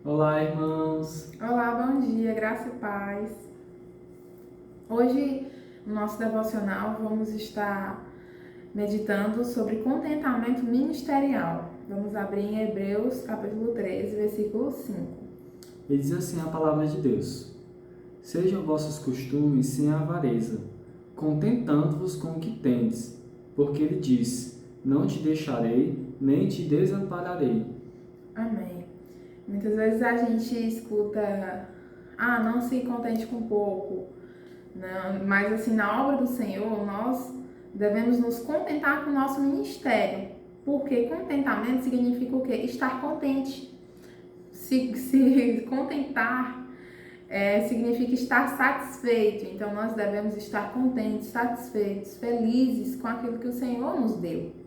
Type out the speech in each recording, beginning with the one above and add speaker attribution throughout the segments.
Speaker 1: Olá, irmãos.
Speaker 2: Olá, bom dia, graça e paz. Hoje, no nosso devocional, vamos estar meditando sobre contentamento ministerial. Vamos abrir em Hebreus, capítulo 13, versículo 5.
Speaker 1: E diz assim a palavra de Deus: Sejam vossos costumes sem avareza, contentando-vos com o que tendes, porque ele diz: Não te deixarei, nem te desampararei.
Speaker 2: Amém. Muitas vezes a gente escuta, não se contente com pouco, não, mas assim, na obra do Senhor, nós devemos nos contentar com o nosso ministério, porque contentamento significa o quê? Estar contente. Se contentar significa estar satisfeito. Então nós devemos estar contentes, satisfeitos, felizes com aquilo que o Senhor nos deu.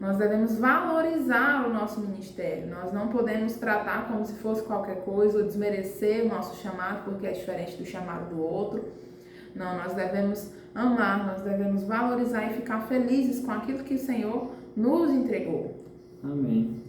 Speaker 2: Nós devemos valorizar o nosso ministério. Nós não podemos tratar como se fosse qualquer coisa ou desmerecer o nosso chamado porque é diferente do chamado do outro. Não, nós devemos amar, nós devemos valorizar e ficar felizes com aquilo que o Senhor nos entregou.
Speaker 1: Amém.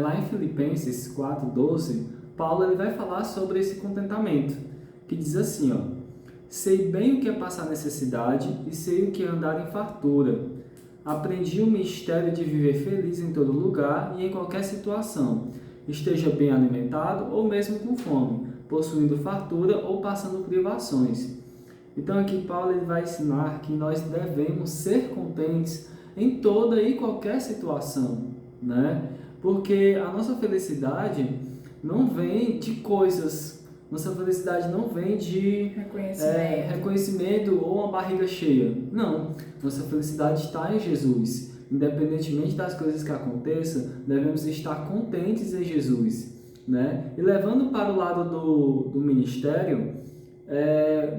Speaker 1: Lá em Filipenses 4:12, Paulo ele vai falar sobre esse contentamento, que diz assim, ó: Sei bem o que é passar necessidade e sei o que é andar em fartura. Aprendi o mistério de viver feliz em todo lugar e em qualquer situação, esteja bem alimentado ou mesmo com fome, possuindo fartura ou passando privações. Então aqui Paulo ele vai ensinar que nós devemos ser contentes em toda e qualquer situação, né? Porque a nossa felicidade não vem de coisas, nossa felicidade não vem de reconhecimento ou uma barriga cheia. Não, nossa felicidade está em Jesus. Independentemente das coisas que aconteçam, devemos estar contentes em Jesus, né? E levando para o lado do ministério,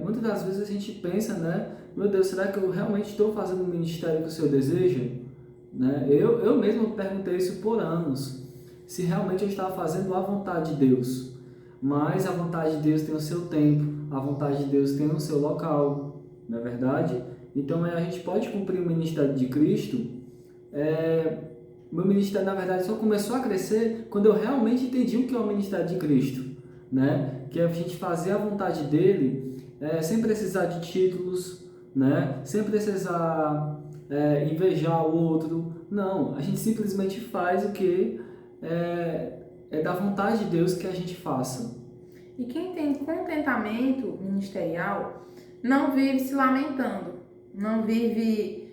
Speaker 1: muitas das vezes a gente pensa, né? Meu Deus, será que eu realmente estou fazendo o ministério que o Senhor deseja? Né? Eu mesmo perguntei isso por anos, se realmente eu estava fazendo a vontade de Deus. Mas a vontade de Deus tem o seu tempo, a vontade de Deus tem o seu local, não é verdade? Então a gente pode cumprir o ministério de Cristo. Meu ministério, na verdade, só começou a crescer quando eu realmente entendi o que é o ministério de Cristo, né? Que é a gente fazer a vontade dele, sem precisar de títulos, né? Sem precisar invejar o outro. Não, a gente simplesmente faz o que é da vontade de Deus que a gente faça.
Speaker 2: E quem tem contentamento ministerial não vive se lamentando, não vive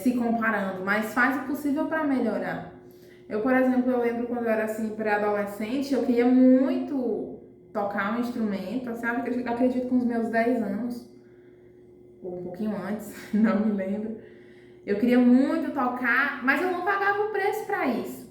Speaker 2: se comparando, mas faz o possível para melhorar. Eu, por exemplo, eu lembro quando eu era assim pré-adolescente, eu queria muito tocar um instrumento, assim, acredito com os meus 10 anos, ou um pouquinho antes, não me lembro. Eu queria muito tocar, mas eu não pagava o preço para isso.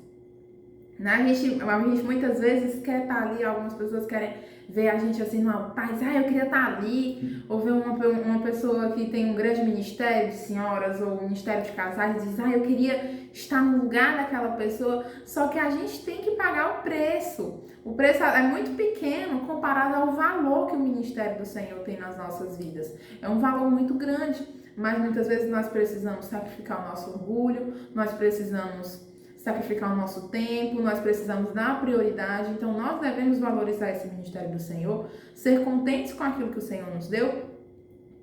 Speaker 2: Né? A gente muitas vezes quer estar ali, algumas pessoas querem ver a gente assim no altar, eu queria estar ali, ou ver uma pessoa que tem um grande ministério de senhoras ou um ministério de casais e diz, eu queria estar no lugar daquela pessoa, só que a gente tem que pagar o preço. O preço é muito pequeno comparado ao valor que o ministério do Senhor tem nas nossas vidas. É um valor muito grande, mas muitas vezes nós precisamos sacrificar o nosso orgulho, nós precisamos sacrificar o nosso tempo, nós precisamos dar prioridade, então nós devemos valorizar esse ministério do Senhor, ser contentes com aquilo que o Senhor nos deu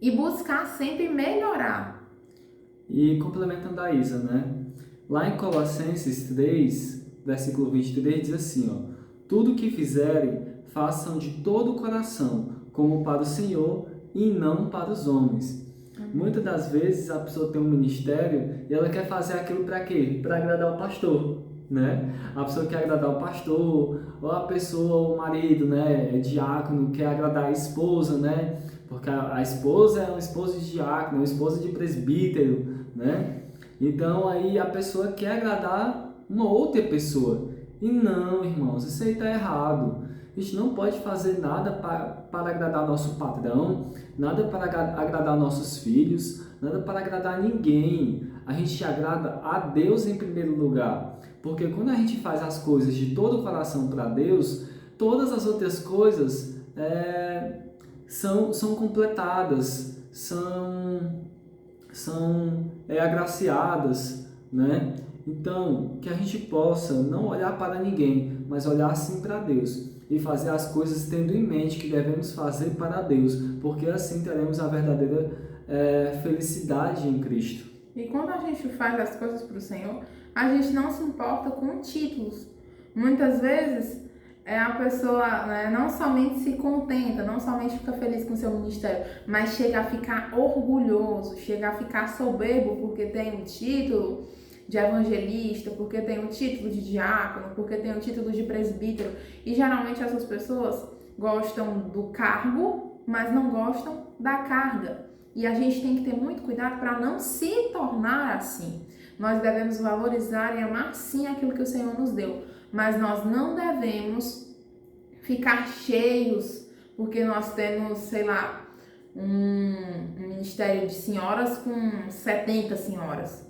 Speaker 2: e buscar sempre melhorar.
Speaker 1: E complementando a Isa, né? Lá em Colossenses 3, versículo 23, diz assim, ó: Tudo o que fizerem, façam de todo o coração, como para o Senhor e não para os homens. Muitas das vezes a pessoa tem um ministério e ela quer fazer aquilo para quê? Para agradar o pastor, né? A pessoa quer agradar o pastor, ou a pessoa, o marido, né? É diácono, quer agradar a esposa, né? Porque a esposa é uma esposa de diácono, uma esposa de presbítero, né? Então aí a pessoa quer agradar uma outra pessoa. E não, irmãos, isso aí está errado. A gente não pode fazer nada para agradar nosso patrão, nada para agradar nossos filhos, nada para agradar ninguém. A gente agrada a Deus em primeiro lugar. Porque quando a gente faz as coisas de todo o coração para Deus, todas as outras coisas são completadas, são agraciadas, né? Então, que a gente possa não olhar para ninguém, mas olhar sim para Deus e fazer as coisas tendo em mente que devemos fazer para Deus, porque assim teremos a verdadeira felicidade em Cristo.
Speaker 2: E quando a gente faz as coisas para o Senhor, a gente não se importa com títulos. Muitas vezes a pessoa, né, não somente se contenta, não somente fica feliz com o seu ministério, mas chega a ficar orgulhoso, chega a ficar soberbo porque tem um título de evangelista, porque tem um título de diácono, porque tem um título de presbítero. E geralmente essas pessoas gostam do cargo, mas não gostam da carga. E a gente tem que ter muito cuidado para não se tornar assim. Nós devemos valorizar e amar sim aquilo que o Senhor nos deu, mas nós não devemos ficar cheios porque nós temos, sei lá, um ministério de senhoras com 70 senhoras,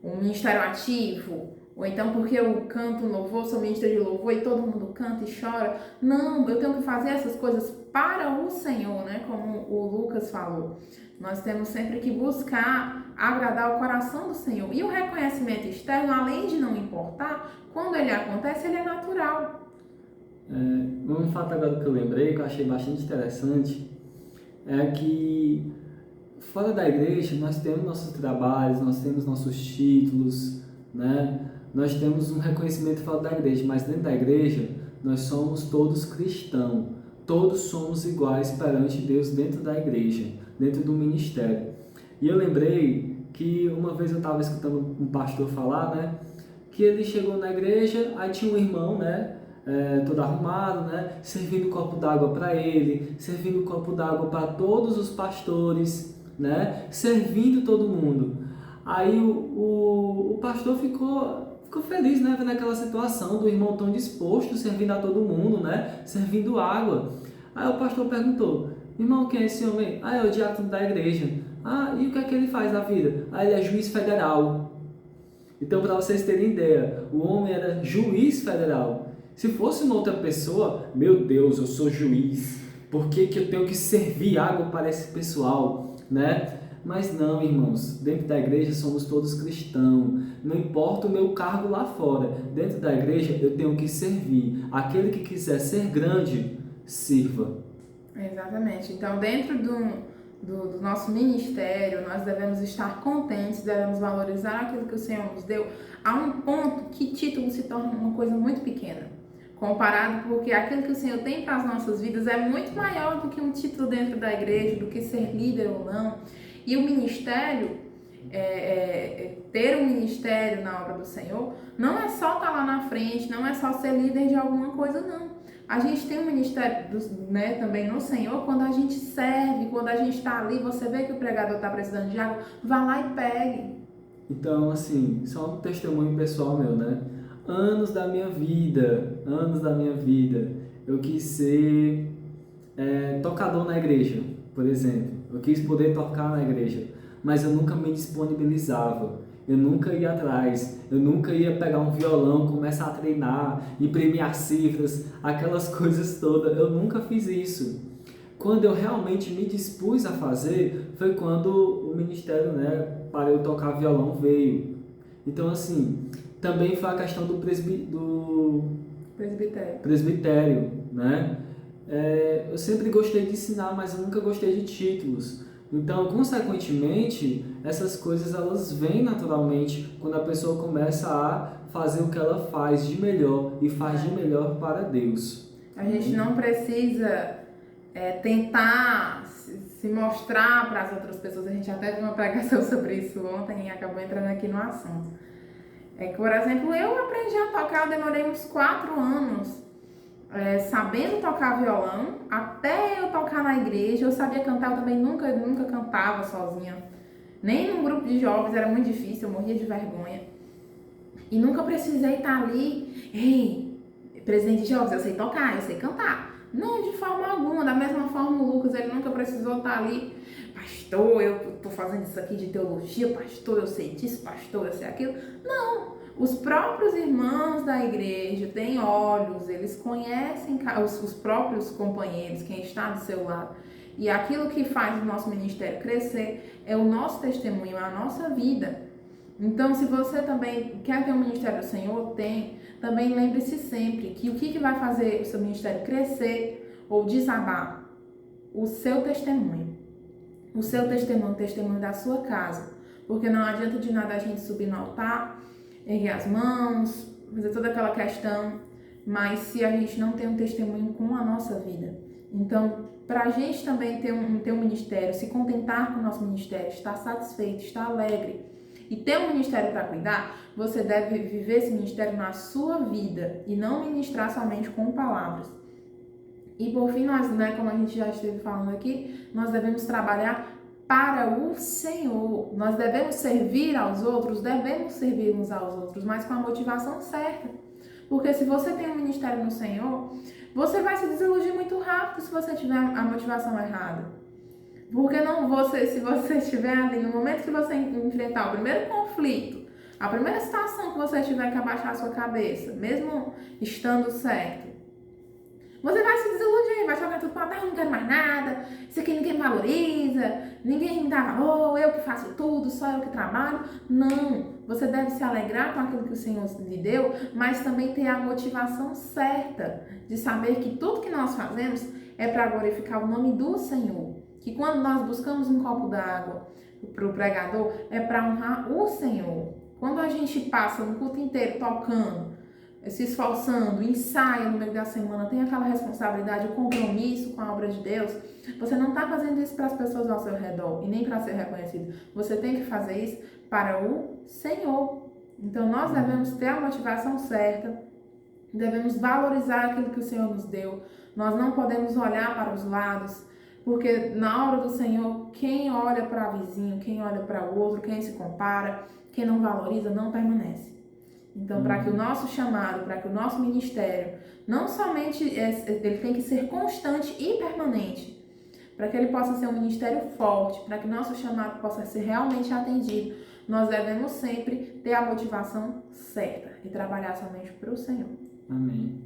Speaker 2: um ministério ativo, ou então porque eu canto louvor, sou ministra de louvor e todo mundo canta e chora. Não, eu tenho que fazer essas coisas para o Senhor, né? Como o Lucas falou. Nós temos sempre que buscar agradar o coração do Senhor. E o reconhecimento externo, além de não importar, quando ele acontece, ele é natural.
Speaker 1: Um fato agora que eu lembrei, que eu achei bastante interessante, é que fora da igreja nós temos nossos trabalhos, nós temos nossos títulos, né? Nós temos um reconhecimento fora da igreja, mas dentro da igreja nós somos todos cristãos, todos somos iguais perante Deus dentro da igreja, dentro do ministério. E eu lembrei que uma vez eu estava escutando um pastor falar, né, que ele chegou na igreja, aí tinha um irmão, né, todo arrumado, né, servindo um copo d'água para ele, servindo um copo d'água para todos os pastores, né, servindo todo mundo. Aí o pastor ficou feliz, né, vendo aquela situação do irmão tão disposto, servindo a todo mundo, né, servindo água. Aí o pastor perguntou: irmão, quem é esse homem? Ah, é o diácono da igreja. Ah, e o que é que ele faz na vida? Ah, ele é juiz federal. Então, para vocês terem ideia, o homem era juiz federal. Se fosse uma outra pessoa, meu Deus, eu sou juiz, por que eu tenho que servir água para esse pessoal, né? Mas não, irmãos, dentro da igreja somos todos cristãos, não importa o meu cargo lá fora, dentro da igreja eu tenho que servir. Aquele que quiser ser grande, sirva.
Speaker 2: Exatamente. Então, dentro do nosso ministério, nós devemos estar contentes, devemos valorizar aquilo que o Senhor nos deu, a um ponto que título se torna uma coisa muito pequena, comparado, porque aquilo que o Senhor tem para as nossas vidas é muito maior do que um título dentro da igreja, do que ser líder ou não. E o ministério, ter um ministério na obra do Senhor, não é só estar lá na frente, não é só ser líder de alguma coisa, não. A gente tem um ministério, né, também no Senhor, quando a gente serve, quando a gente está ali, você vê que o pregador está precisando de água, vá lá e pegue.
Speaker 1: Então, assim, só um testemunho pessoal meu, né? Anos da minha vida, eu quis ser tocador na igreja, por exemplo. Eu quis poder tocar na igreja, mas eu nunca me disponibilizava. Eu nunca ia atrás, eu nunca ia pegar um violão, começar a treinar, imprimir as cifras, aquelas coisas todas. Eu nunca fiz isso. Quando eu realmente me dispus a fazer, foi quando o ministério, né, para eu tocar violão veio. Então, assim, também foi a questão do presbitério, né? Eu sempre gostei de ensinar, mas eu nunca gostei de títulos. Então, consequentemente, essas coisas elas vêm naturalmente quando a pessoa começa a fazer o que ela faz de melhor e faz de melhor para Deus.
Speaker 2: A gente não precisa tentar se mostrar para as outras pessoas. A gente até viu uma pregação sobre isso ontem e acabou entrando aqui no assunto. Por exemplo, eu aprendi a tocar, eu demorei uns 4 anos sabendo tocar violão, até eu tocar na igreja. Eu sabia cantar, eu também nunca cantava sozinha. Nem num grupo de jovens, era muito difícil, eu morria de vergonha. E nunca precisei estar ali, ei, presidente de jovens, eu sei tocar, eu sei cantar. Não, de forma alguma. Da mesma forma, o Lucas, ele nunca precisou estar ali, pastor, eu tô fazendo isso aqui de teologia, pastor, eu sei disso, pastor, eu sei aquilo. Não. Os próprios irmãos da igreja têm olhos, eles conhecem os próprios companheiros, quem está do seu lado. E aquilo que faz o nosso ministério crescer é o nosso testemunho, é a nossa vida. Então, se você também quer ter um ministério do Senhor, também lembre-se sempre que o que vai fazer o seu ministério crescer ou desabar? O seu testemunho. O seu testemunho, o testemunho da sua casa. Porque não adianta de nada a gente subir no altar, erguer as mãos, fazer toda aquela questão, mas se a gente não tem um testemunho com a nossa vida. Então, para a gente também ter um ministério, se contentar com o nosso ministério, estar satisfeito, estar alegre e ter um ministério para cuidar, você deve viver esse ministério na sua vida e não ministrar somente com palavras. E por fim, nós, como a gente já esteve falando aqui, nós devemos trabalhar para o Senhor. Nós devemos servir aos outros, devemos servir uns aos outros, mas com a motivação certa. Porque se você tem um ministério no Senhor, você vai se desiludir muito rápido se você tiver a motivação errada. Porque se você estiver ali, no momento que você enfrentar o primeiro conflito, a primeira situação que você tiver que abaixar a sua cabeça, mesmo estando certo, você vai se desiludir, vai jogar tudo para trás, não quero mais nada, isso aqui ninguém me valoriza, ninguém me dá valor, eu que faço tudo, só eu que trabalho. Não, você deve se alegrar com aquilo que o Senhor lhe deu, mas também ter a motivação certa de saber que tudo que nós fazemos é para glorificar o nome do Senhor. Que quando nós buscamos um copo d'água para o pregador, é para honrar o Senhor. Quando a gente passa um culto inteiro tocando, se esforçando, ensaia no meio da semana, tem aquela responsabilidade, o compromisso com a obra de Deus, você não está fazendo isso para as pessoas ao seu redor e nem para ser reconhecido. Você tem que fazer isso para o Senhor. Então nós devemos ter a motivação certa, devemos valorizar aquilo que o Senhor nos deu. Nós não podemos olhar para os lados, porque na hora do Senhor, quem olha para o vizinho, quem olha para o outro, quem se compara, quem não valoriza, não permanece. Então, para que o nosso chamado, para que o nosso ministério, não somente ele tem que ser constante e permanente, para que ele possa ser um ministério forte, para que o nosso chamado possa ser realmente atendido, nós devemos sempre ter a motivação certa e trabalhar somente para o Senhor.
Speaker 1: Amém.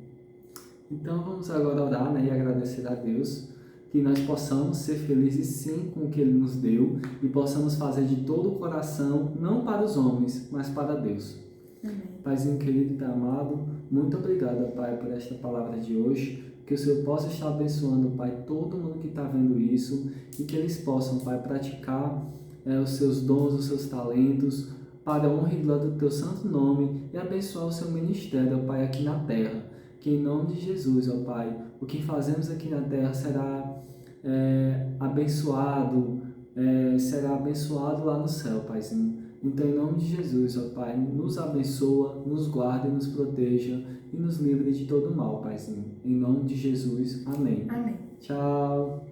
Speaker 1: Então, vamos agora orar, e agradecer a Deus, que nós possamos ser felizes sim com o que Ele nos deu e possamos fazer de todo o coração, não para os homens, mas para Deus.
Speaker 2: Amém.
Speaker 1: Paizinho querido e tá amado, muito obrigado, Pai, por esta palavra de hoje. Que o Senhor possa estar abençoando, Pai, todo mundo que está vendo isso e que eles possam, Pai, praticar os seus dons, os seus talentos para a honra e glória do Teu santo nome e abençoar o seu ministério, Pai, aqui na terra. Que em nome de Jesus, ó Pai, o que fazemos aqui na terra será abençoado lá no céu, Paizinho. Então, em nome de Jesus, ó Pai, nos abençoa, nos guarde, nos proteja e nos livre de todo mal, Paizinho. Em nome de Jesus, amém.
Speaker 2: Amém.
Speaker 1: Tchau.